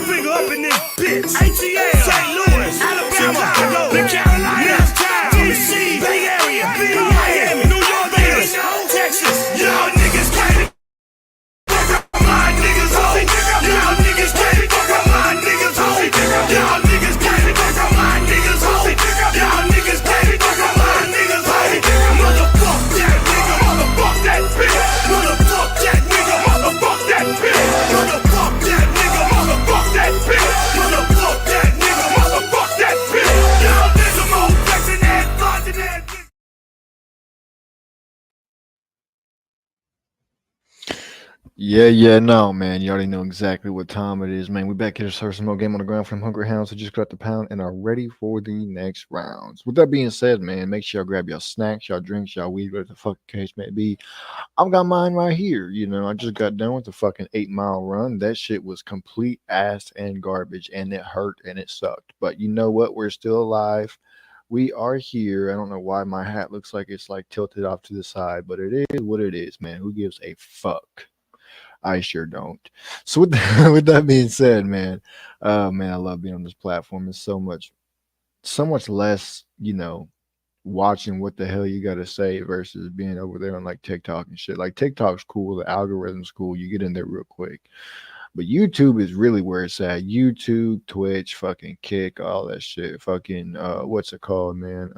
finger up in this bitch. ATL, St. Louis, Alabama, Chicago, the Carolinas, DC, Bay Area, Miami, New York, Vegas, Texas. Y'all niggas can't fuck up my niggas home. Y'all niggas can't fuck up my niggas home. Y'all niggas can't fuck up my niggas home. Y'all niggas can't fuck up my niggas home. Motherfuck that nigga, motherfuck that bitch. Motherfuck that nigga, motherfuck that bitch. Motherfuck that nigga, motherfuck that bitch. Motherfuck that nigga, motherfuck that bitch. Y'all niggas more flexing that, flaunting that bitch. Yeah, no, man. You already know exactly what time it is, man. We back here to serve some more game on the ground from Hungry Hounds who just got the pound and are ready for the next rounds. With that being said, man, make sure y'all grab your snacks, y'all drinks, y'all weed, whatever the fuck the case may be. I've got mine right here. You know, I just got done with the fucking 8-mile run. That shit was complete ass and garbage, and it hurt and it sucked. But you know what? We're still alive. We are here. I don't know why my hat looks like it's like tilted off to the side, but it is what it is, man. Who gives a fuck? I sure don't. So with that being said, man, man, I love being on this platform. It's so much less, you know, watching what the hell you got to say versus being over there on like TikTok and shit. Like TikTok's cool, the algorithm's cool. You get in there real quick. But YouTube is really where it's at. YouTube, Twitch, fucking Kick, all that shit. Fucking what's it called, man?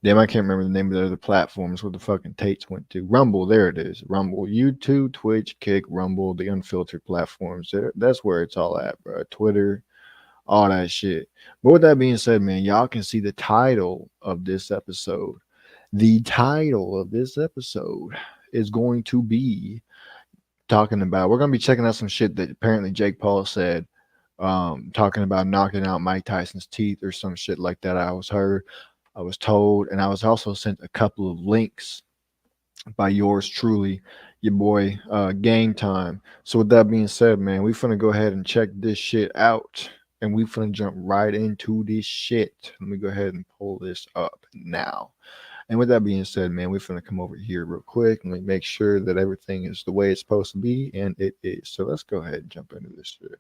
Damn, I can't remember the name of the other platforms where the fucking Tates went to. Rumble, there it is. Rumble, YouTube, Twitch, Kick, Rumble, the unfiltered platforms. That's where it's all at, bro. Twitter, all that shit. But with that being said, man, y'all can see the title of this episode. The title of this episode is going to be talking about, we're going to be checking out some shit that apparently Jake Paul said, talking about knocking out Mike Tyson's teeth or some shit like that. I was told, and I was also sent a couple of links by yours truly, your boy, Gang Time. So with that being said, man, we finna go ahead and check this shit out, and we finna jump right into this shit. Let me go ahead and pull this up now. And with that being said, man, we finna come over here real quick and make sure that everything is the way it's supposed to be, and it is. So let's go ahead and jump into this shit.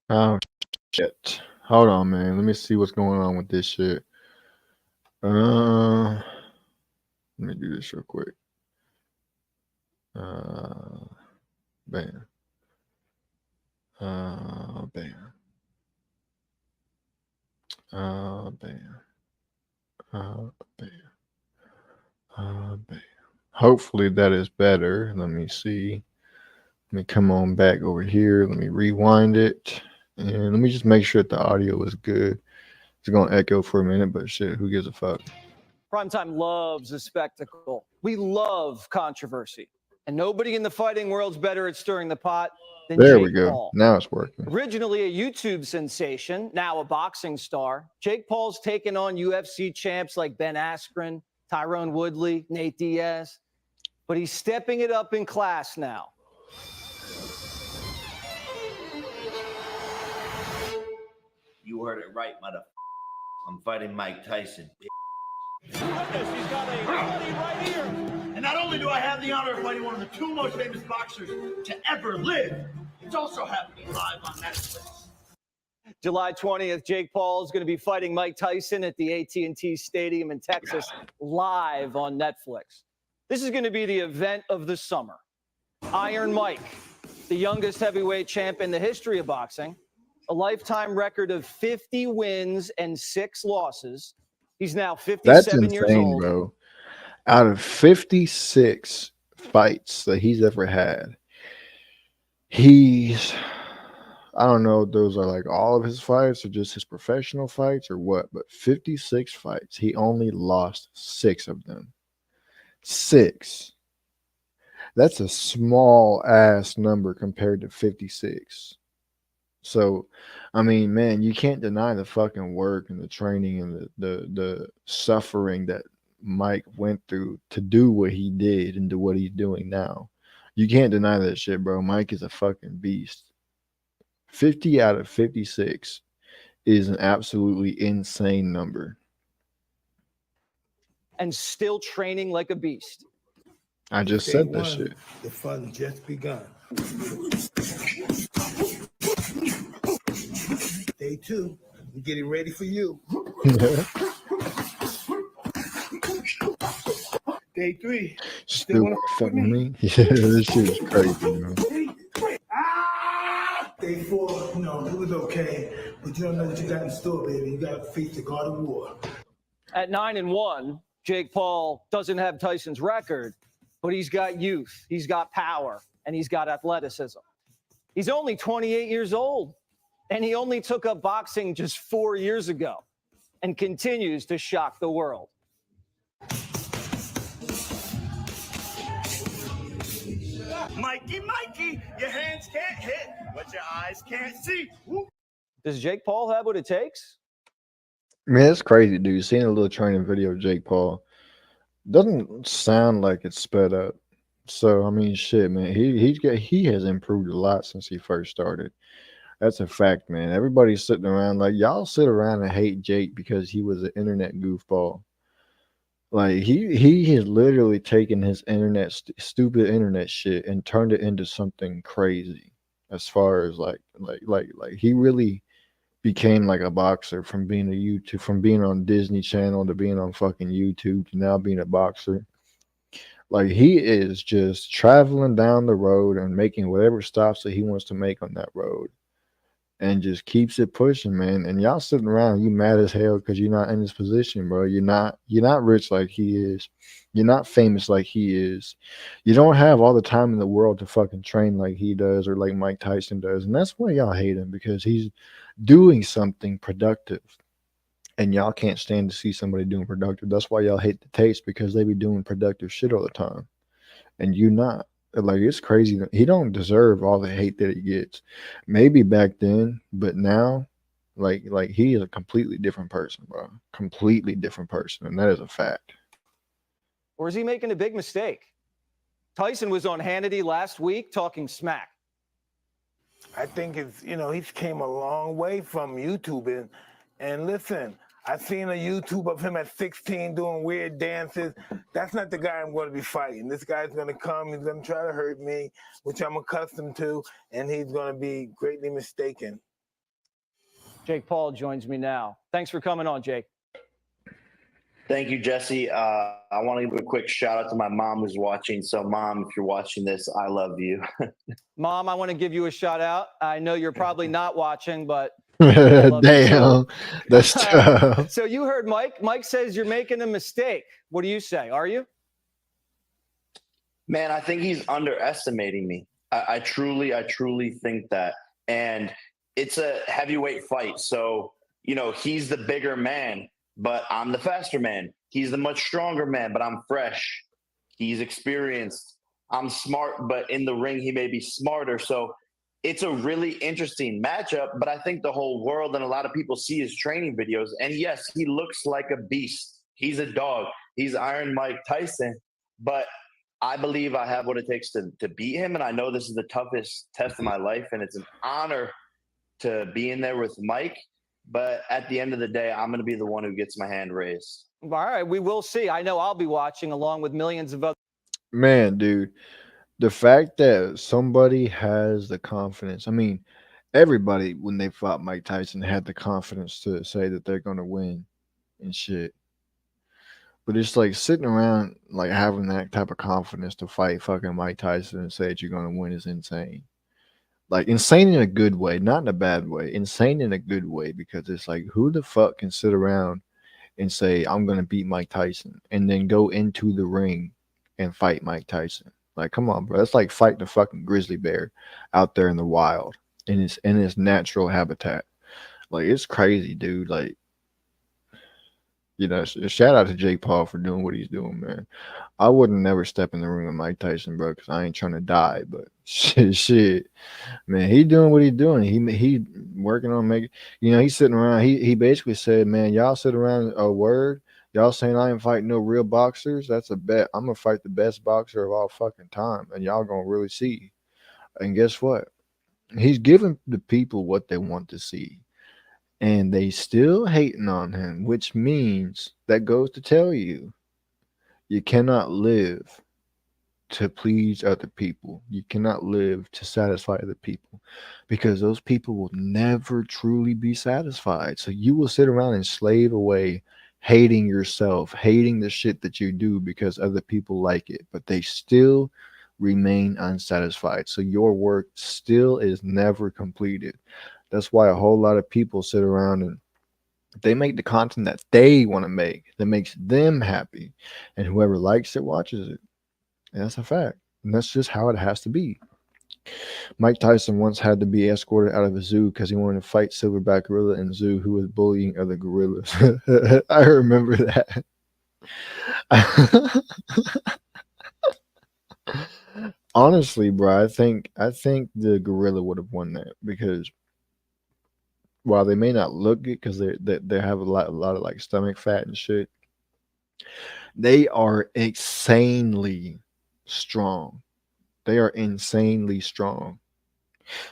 Oh shit. Hold on, man. Let me see what's going on with this shit. Let me do this real quick. Bam. Bam. Bam. Bam. Hopefully that is better. Let me see. Let me come on back over here. Let me rewind it. And let me just make sure that the audio is good. It's going to echo for a minute, but shit, who gives a fuck? Primetime loves a spectacle. We love controversy. And nobody in the fighting world's better at stirring the pot than There Jake we go. Paul. Now it's working. Originally a YouTube sensation, now a boxing star, Jake Paul's taken on UFC champs like Ben Askren, Tyrone Woodley, Nate Diaz. But he's stepping it up in class now. You heard it right, mother. I'm fighting Mike Tyson. He's got a body right here. And not only do I have the honor of fighting one of the two most famous boxers to ever live, it's also happening live on Netflix. July 20th, Jake Paul is going to be fighting Mike Tyson at the AT&T Stadium in Texas live on Netflix. This is going to be the event of the summer. Iron Mike, the youngest heavyweight champ in the history of boxing, a lifetime record of 50 wins and 6 losses. He's now 57 years old. Bro. Out of 56 fights that he's ever had, he's I don't know if those are like all of his fights or just his professional fights or what, but 56 fights. He only lost 6 of them. 6. That's a small ass number compared to 56. So, I mean, man, you can't deny the fucking work and the training and the suffering that Mike went through to do what he did and do what he's doing now. You can't deny that shit, bro. Mike is a fucking beast. 50 out of 56 is an absolutely insane number. And still training like a beast. I just Day said that one, shit. the fun just begun. Day 2, we're getting ready for you. Day 3, Still wanna fuck with me? Yeah, this shit is crazy, man. Day 4, no, it was okay, but you don't know what you got in store, baby. You got to face the God of War. At 9-1, Jake Paul doesn't have Tyson's record, but he's got youth, he's got power, and he's got athleticism. He's only 28 years old, and he only took up boxing just 4 years ago and continues to shock the world. Mikey, your hands can't hit what your eyes can't see. Woo. Does Jake Paul have what it takes? Man, it's crazy, dude. Seeing a little training video of Jake Paul doesn't sound like it's sped up. So I mean, shit, man. He has improved a lot since he first started. That's a fact, man. Everybody's sitting around like y'all sit around and hate Jake because he was an internet goofball. Like he has literally taken his stupid internet shit and turned it into something crazy. As far as like he really became like a boxer from being from being on Disney Channel to being on fucking YouTube to now being a boxer. Like he is just traveling down the road and making whatever stops that he wants to make on that road. And just keeps it pushing, man. And y'all sitting around, you mad as hell because you're not in this position, bro. You're not rich like he is. You're not famous like he is. You don't have all the time in the world to fucking train like he does or like Mike Tyson does. And that's why y'all hate him, because he's doing something productive. And y'all can't stand to see somebody doing productive. That's why y'all hate the taste, because they be doing productive shit all the time. And you not. Like, it's crazy. He don't deserve all the hate that he gets. Maybe back then, but now, like he is a completely different person, bro. Completely different person, and that is a fact. Or is he making a big mistake? Tyson was on Hannity last week talking smack. I think he's came a long way from YouTube. And listen, I seen a YouTube of him at 16 doing weird dances. That's not the guy I'm going to be fighting. This guy's going to come. He's going to try to hurt me, which I'm accustomed to, and he's going to be greatly mistaken. Jake Paul joins me now. Thanks for coming on, Jake. Thank you, Jesse. I want to give a quick shout out to my mom who's watching. So, Mom, if you're watching this, I love you. Mom, I want to give you a shout out. I know you're probably not watching, but Damn, that's tough. So you heard Mike. Mike says you're making a mistake. What do you say? Are you? Man, I think he's underestimating me. I truly think that. And it's a heavyweight fight. So, he's the bigger man, but I'm the faster man. He's the much stronger man, but I'm fresh. He's experienced. I'm smart, but in the ring, he may be smarter. So it's a really interesting matchup, but I think the whole world and a lot of people see his training videos. And yes, he looks like a beast. He's a dog. He's Iron Mike Tyson, but I believe I have what it takes to beat him. And I know this is the toughest test of my life, and it's an honor to be in there with Mike. But at the end of the day, I'm going to be the one who gets my hand raised. All right, we will see. I know I'll be watching along with millions of other. Man, dude, the fact that somebody has the confidence. I mean, everybody, when they fought Mike Tyson, had the confidence to say that they're going to win and shit. But it's like sitting around, like having that type of confidence to fight fucking Mike Tyson and say that you're going to win is insane. Like, insane in a good way, not in a bad way. Insane in a good way, because it's like, who the fuck can sit around and say, I'm going to beat Mike Tyson, and then go into the ring and fight Mike Tyson? Like, come on, bro. That's like fighting a fucking grizzly bear out there in the wild. in its natural habitat. Like it's crazy, dude. Like, you know, shout out to Jake Paul for doing what he's doing, man. I wouldn't never step in the ring with Mike Tyson, bro, because I ain't trying to die. But shit, man, he doing what he doing. He working on making. You know, he's sitting around. He basically said, man, y'all sit around a word. Y'all saying I ain't fighting no real boxers. That's a bet. I'm gonna fight the best boxer of all fucking time, and y'all gonna really see. And guess what? He's giving the people what they want to see, and they still hating on him, which means that goes to tell you you cannot live to please other people. You cannot live to satisfy other people because those people will never truly be satisfied. So you will sit around and slave away hating yourself, hating the shit that you do because other people like it, but they still remain unsatisfied. So your work still is never completed. That's why a whole lot of people sit around and they make the content that they want to make that makes them happy. And whoever likes it watches it. And that's a fact. And that's just how it has to be. Mike Tyson once had to be escorted out of a zoo because he wanted to fight silverback gorilla in zoo who was bullying other gorillas. I remember that. Honestly, bro, I think the gorilla would have won that because while they may not look good because they have a lot of like stomach fat and shit, they are insanely strong. They are insanely strong.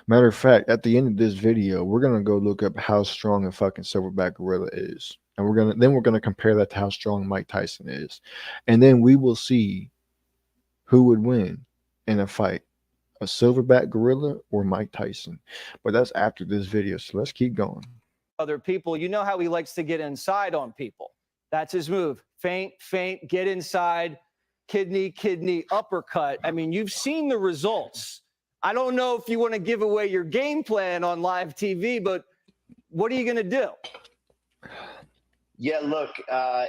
Matter of fact, at the end of this video, we're gonna go look up how strong a fucking silverback gorilla is, and we're gonna compare that to how strong Mike Tyson is, and then we will see who would win in a fight, a silverback gorilla or Mike Tyson. But that's after this video, so let's keep going. Other people, you know how he likes to get inside on people. That's his move. Feint, get inside, kidney, uppercut. I mean, you've seen the results. I don't know if you want to give away your game plan on live TV, but what are you going to do? Yeah, look,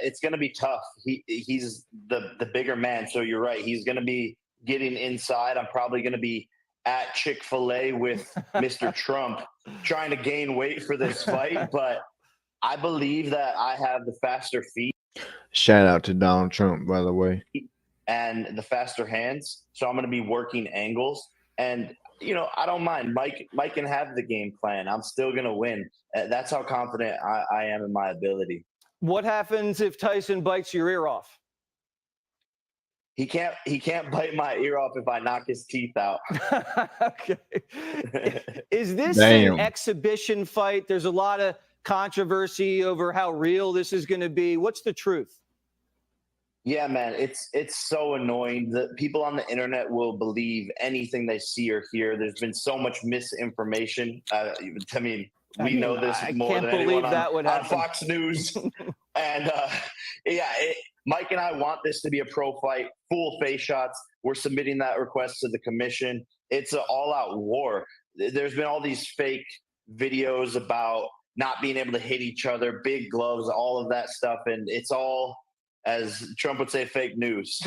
it's going to be tough. He's the bigger man, so you're right. He's going to be getting inside. I'm probably going to be at Chick-fil-A with Mr. Trump trying to gain weight for this fight, but I believe that I have the faster feet. Shout out to Donald Trump, by the way. And the faster hands. So I'm going to be working angles. And, you know, I don't mind. Mike can have the game plan. I'm still going to win. That's how confident I am in my ability. What happens if Tyson bites your ear off? He can't bite my ear off if I knock his teeth out. Okay. Is this Damn. an exhibition fight? There's a lot of controversy over how real this is going to be. What's the truth? Yeah, man, it's so annoying that people on the internet will believe anything they see or hear. There's been so much misinformation. I mean, we know this more than anyone on Fox News. And yeah, Mike and I want this to be a pro fight, full face shots. We're submitting that request to the commission. It's an all-out war. There's been all these fake videos about not being able to hit each other, big gloves, all of that stuff, and it's all, as Trump would say, fake news.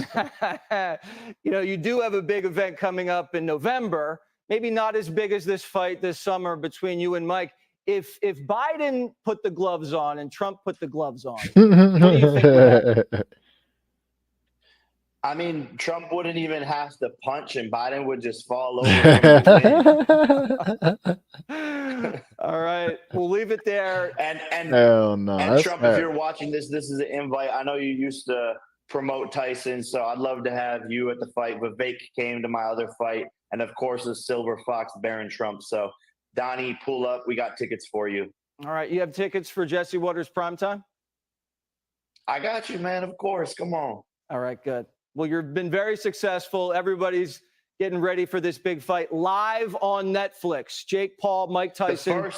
You know, you do have a big event coming up in November, maybe not as big as this fight this summer between you and Mike. If Biden put the gloves on and Trump put the gloves on, what do you think would happen? I mean, Trump wouldn't even have to punch and Biden would just fall over. All right, we'll leave it there. And Hell no. And Trump, if you're watching this, this is an invite. I know you used to promote Tyson, so I'd love to have you at the fight. Vivek came to my other fight, and of course, the Silver Fox, Baron Trump. So, Donnie, pull up. We got tickets for you. All right, you have tickets for Jesse Waters primetime? I got you, man. Of course. Come on. All right, good. Well, you've been very successful. Everybody's getting ready for this big fight live on Netflix. Jake Paul, Mike Tyson.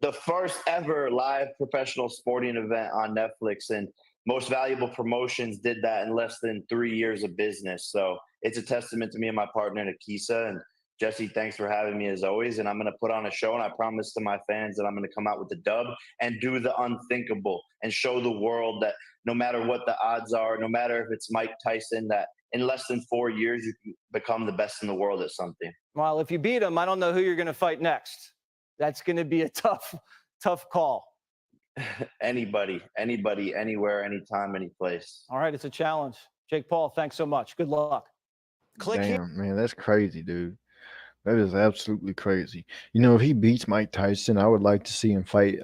The first ever live professional sporting event on Netflix, and Most Valuable Promotions did that in less than 3 years of business. So it's a testament to me and my partner, Nakisa. And Jesse, thanks for having me as always. And I'm going to put on a show, and I promise to my fans that I'm going to come out with the dub and do the unthinkable and show the world that no matter what the odds are, no matter if it's Mike Tyson, that in less than 4 years, you can become the best in the world at something. Well, if you beat him, I don't know who you're going to fight next. That's going to be a tough call. Anybody, anywhere, anytime, any place. All right, it's a challenge. Jake Paul, thanks so much. Good luck. Click here. Damn, man, that's crazy, dude. That is absolutely crazy. You know, if he beats Mike Tyson, I would like to see him fight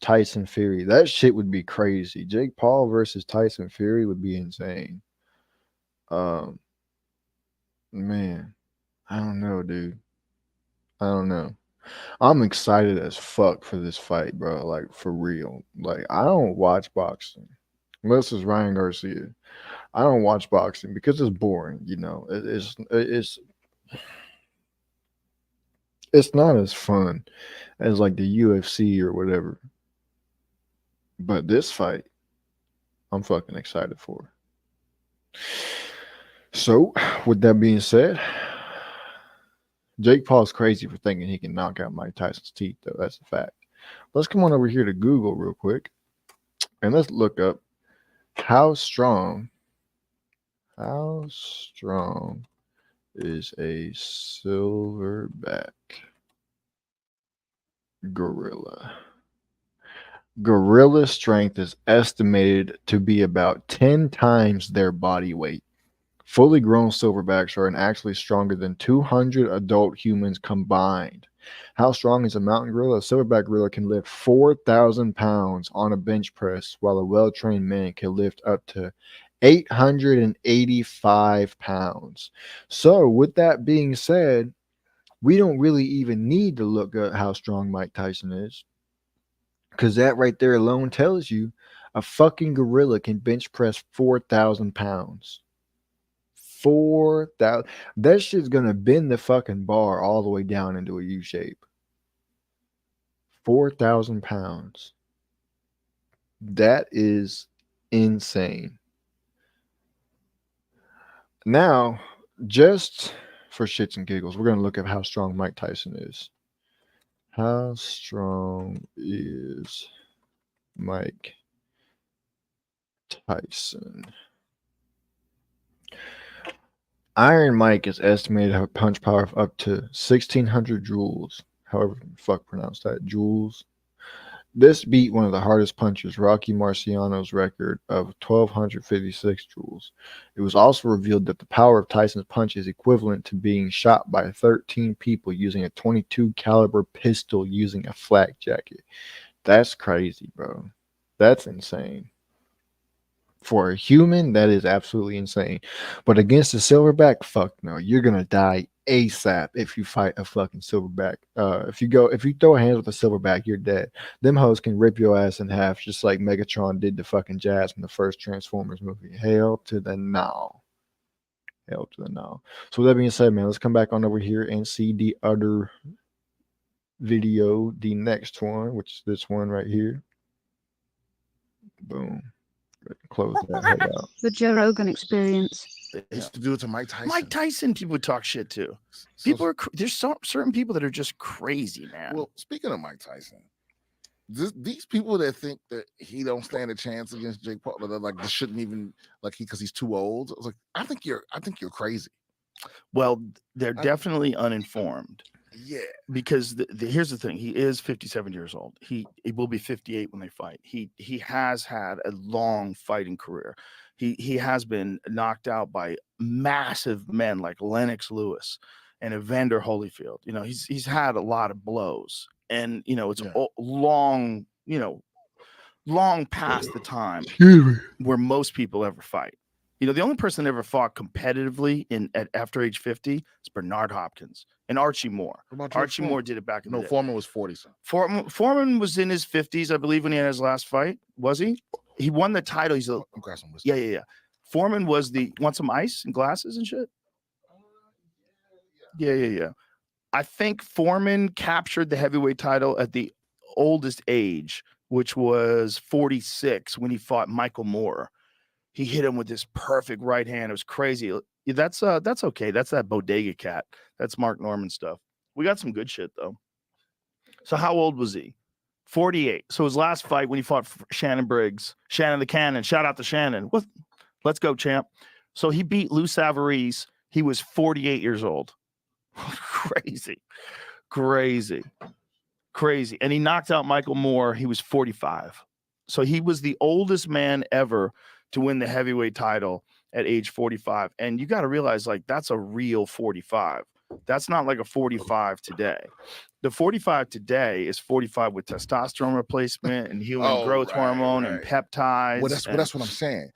Tyson Fury. That shit would be crazy. Jake Paul versus Tyson Fury would be insane. Man, I don't know, dude. I don't know. I'm excited as fuck for this fight, bro. Like, for real. Like, I don't watch boxing unless it's Ryan Garcia. I don't watch boxing because it's boring. You know, it's not as fun as like the UFC or whatever. But this fight, I'm fucking excited for. So, with that being said, Jake Paul's crazy for thinking he can knock out Mike Tyson's teeth, though. That's a fact. Let's come on over here to Google real quick and let's look up how strong is a silverback gorilla. Gorilla strength is estimated to be about 10 times their body weight. Fully grown silverbacks are actually stronger than 200 adult humans combined. How strong is a mountain gorilla? A silverback gorilla can lift 4,000 pounds on a bench press, while a well-trained man can lift up to 885 pounds. So, with that being said, we don't really even need to look at how strong Mike Tyson is, because that right there alone tells you a fucking gorilla can bench press 4,000 pounds. 4,000. That shit's gonna bend the fucking bar all the way down into a U shape. 4,000 pounds. That is insane. Now, just for shits and giggles, we're gonna look at how strong Mike Tyson is. How strong is Mike Tyson? Iron Mike is estimated to have a punch power of up to 1,600 joules. However, fuck pronounce that, joules. This beat one of the hardest punchers, Rocky Marciano's record of 1,256 joules. It was also revealed that the power of Tyson's punch is equivalent to being shot by 13 people using a .22 caliber pistol using a flak jacket. That's crazy, bro. That's insane. For a human, that is absolutely insane. But against a silverback, fuck no. You're gonna die ASAP if you fight a fucking silverback. If you throw hands with a silverback, you're dead. Them hoes can rip your ass in half, just like Megatron did to fucking Jazz in the first Transformers movie. Hell to the no. Hell to the no. So with that being said, man, let's come back on over here and see the other video, the next one, which is this one right here. Boom. Close that head out. The Joe Rogan Experience. They used to do it to Mike Tyson. Mike Tyson, people would talk shit to. People are there's certain people that are just crazy, man. Well, speaking of Mike Tyson, these people that think that he don't stand a chance against Jake Paul, that like this shouldn't even because he's too old. I was like, I think you're crazy. Well, they're definitely uninformed. Yeah, because here's the thing: he is 57 years old. He will be 58 when they fight. He has had a long fighting career. He has been knocked out by massive men like Lennox Lewis and Evander Holyfield. You know, he's had a lot of blows, and you know it's long past the time where most people ever fight. You know, the only person that ever fought competitively after age 50 is Bernard Hopkins and Archie Moore. Archie Moore did it back in the day. Foreman was 40 something. Foreman was in his 50s, I believe, when he had his last fight. Was he? He won the title. I'm grabbing some whiskey. Yeah. Foreman was want some ice and glasses and shit? Yeah. I think Foreman captured the heavyweight title at the oldest age, which was 46 when he fought Michael Moore. He hit him with this perfect right hand. It was crazy. That's okay. That's that bodega cat. That's Mark Norman stuff. We got some good shit though. So how old was he? 48. So his last fight when he fought Shannon Briggs, Shannon the Cannon. Shout out to Shannon. Let's go, champ. So he beat Lou Savarese. He was 48 years old. Crazy. And he knocked out Michael Moore. He was 45. So he was the oldest man ever to win the heavyweight title at age 45. And you got to realize, like, that's a real 45. That's not like a 45 today. The 45 today is 45 with testosterone replacement and human growth hormone and peptides. Well, that's what I'm saying.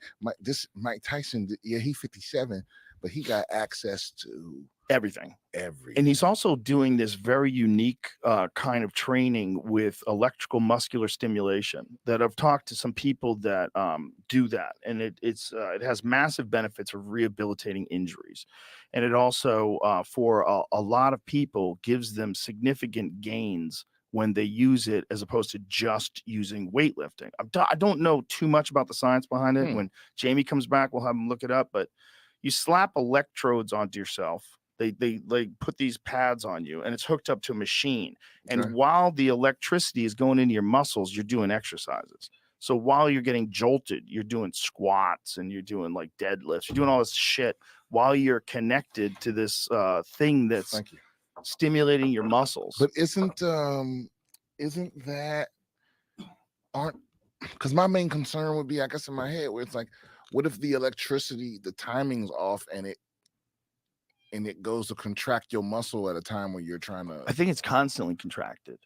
Mike Tyson, yeah, he's 57, but he got access to everything. And he's also doing this very unique kind of training with electrical muscular stimulation that I've talked to some people that do that. And it has massive benefits of rehabilitating injuries. And it also, for a lot of people, gives them significant gains when they use it as opposed to just using weightlifting. I don't know too much about the science behind it. When Jamie comes back, we'll have him look it up. But you slap electrodes onto yourself. They put these pads on you and it's hooked up to a machine. And while the electricity is going into your muscles, you're doing exercises. So while you're getting jolted, you're doing squats and you're doing like deadlifts. You're doing all this shit while you're connected to this thing that's stimulating your muscles. But isn't that because my main concern would be, I guess, in my head, where it's like, what if the electricity, the timing's off and it goes to contract your muscle at a time when you're trying to. I think it's constantly contracted.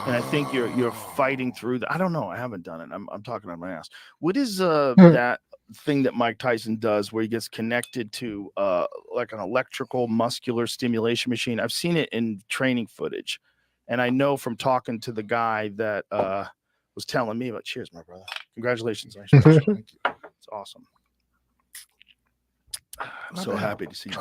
And I think you're fighting through that. I don't know. I haven't done it. I'm talking on my ass. What is that thing that Mike Tyson does where he gets connected to like an electrical muscular stimulation machine? I've seen it in training footage. And I know from talking to the guy that was telling me about. Cheers, my brother. Congratulations. Thank you. It's awesome. I'm so happy to see you.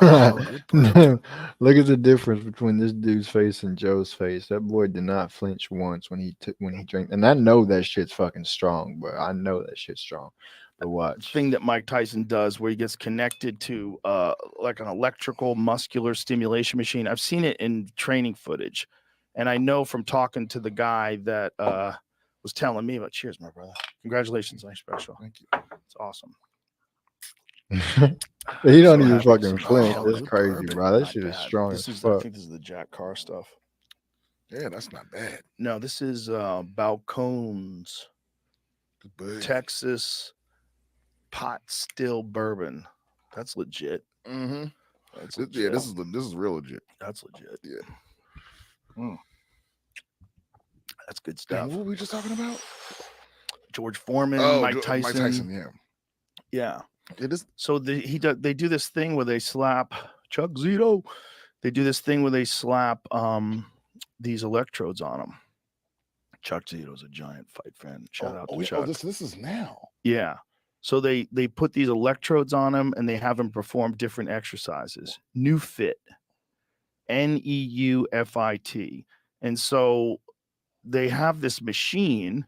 Look at the difference between this dude's face and Joe's face. That boy did not flinch once when he drank. And I know that shit's fucking strong, but I know that shit's strong. But watch. Thing that Mike Tyson does where he gets connected to like an electrical muscular stimulation machine. I've seen it in training footage. And I know from talking to the guy that was telling me about. Cheers, my brother. Congratulations on your special. Thank you. It's awesome. He don't even fucking flinch. That's crazy, bro. That shit is strong as fuck. I think this is the Jack Carr stuff. Yeah, that's not bad. No, this is Balcones, Texas pot still bourbon. That's legit. Mm-hmm. That's legit. Yeah, this is real legit. That's legit. Yeah. That's good stuff. And what were we just talking about? George Foreman, Mike Tyson. Mike Tyson, yeah. Yeah. It is. So they do this thing where they slap Chuck Zito. They do this thing where they slap these electrodes on him. Chuck Zito's a giant fight fan. Shout out to Chuck. This is now. Yeah. So they put these electrodes on him and they have him perform different exercises. NeuFit, NEUFIT. And so they have this machine.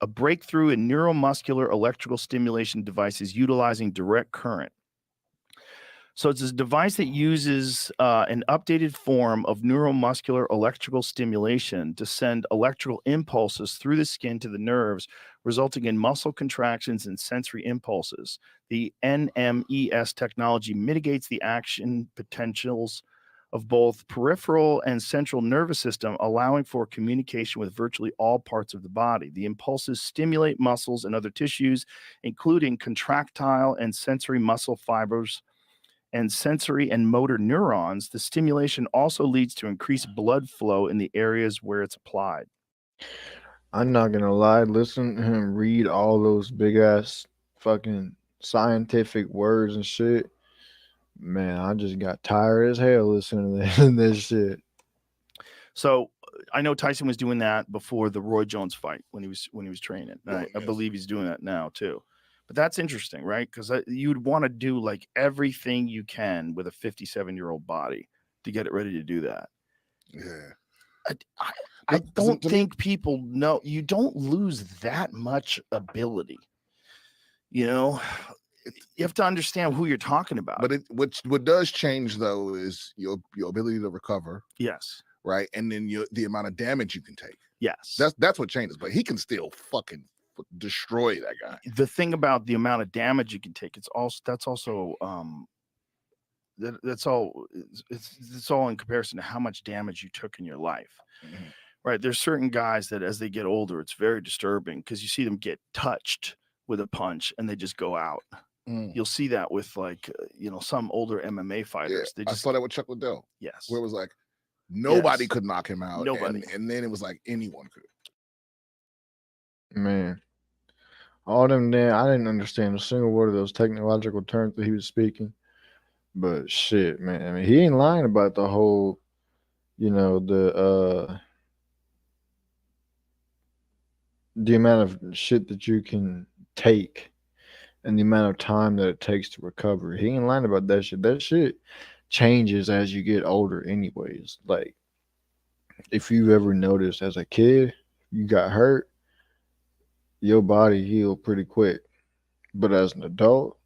A breakthrough in neuromuscular electrical stimulation devices utilizing direct current. So it's a device that uses an updated form of neuromuscular electrical stimulation to send electrical impulses through the skin to the nerves, resulting in muscle contractions and sensory impulses. The NMES technology mitigates the action potentials of both peripheral and central nervous system, allowing for communication with virtually all parts of the body. The impulses stimulate muscles and other tissues, including contractile and sensory muscle fibers and sensory and motor neurons. The stimulation also leads to increased blood flow in the areas where it's applied. I'm not gonna lie, listen to him read all those big ass fucking scientific words and shit. Man, I just got tired as hell listening to this shit. So I know Tyson was doing that before the Roy Jones fight when he was training. I believe he's doing that now too. But that's interesting, right? Because you'd want to do like everything you can with a 57-year-old body to get it ready to do that. Yeah. I don't think people know. You don't lose that much ability. You know, you have to understand who you're talking about. But what does change though is your ability to recover. Yes. Right. And then the amount of damage you can take. Yes. That's what changes. But he can still fucking destroy that guy. The thing about the amount of damage you can take, it's all in comparison to how much damage you took in your life. Mhm. Right? There's certain guys that as they get older, it's very disturbing because you see them get touched with a punch and they just go out. Mm. You'll see that with some older MMA Yeah, fighters. They I just saw that with Chuck Liddell, yes. where it was like nobody Yes. could knock him out. Nobody. And then it was like anyone could. Man, all them there, I didn't understand a single word of those technological terms that he was speaking. But shit, man, I mean, he ain't lying about the whole, the amount of shit that you can take and the amount of time that it takes to recover. He ain't lying about that shit. That shit changes as you get older, anyways. Like, if you've ever noticed as a kid, you got hurt, your body healed pretty quick. But as an adult,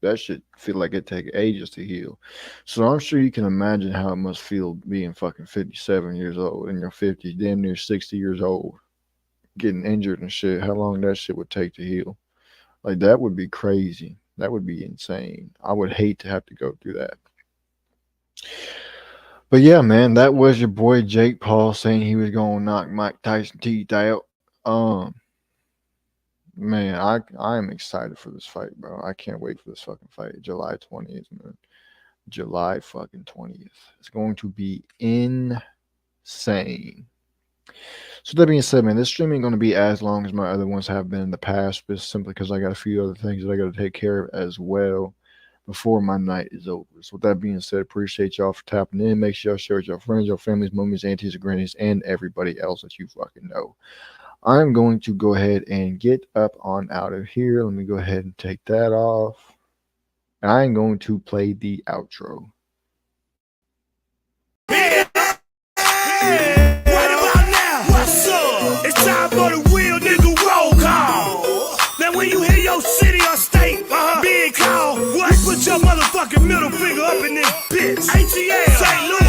that shit feel like it take ages to heal. So I'm sure you can imagine how it must feel being fucking 57 years old in your 50s, damn near 60 years old, getting injured and shit. How long that shit would take to heal. Like, that would be crazy. That would be insane. I would hate to have to go through that. But yeah, man, that was your boy Jake Paul saying he was going to knock Mike Tyson teeth out. Man, I am excited for this fight, bro. I can't wait for this fucking fight. July 20th, man. July fucking 20th. It's going to be insane. So that being said, man, this stream ain't going to be as long as my other ones have been in the past, but simply because I got a few other things that I got to take care of as well before my night is over. So with that being said, appreciate y'all for tapping in. Make sure y'all share with your friends, your families, mummies, aunties, and grannies, and everybody else that you fucking know. I'm going to go ahead and get up on out of here. Let me go ahead and take that off. And I'm going to play the outro. Yeah. Right about now, what's up? It's time for the real nigga roll call. Now when you hear your city or state being called, what? You put your motherfucking middle finger up in this bitch. ATL, St. Louis.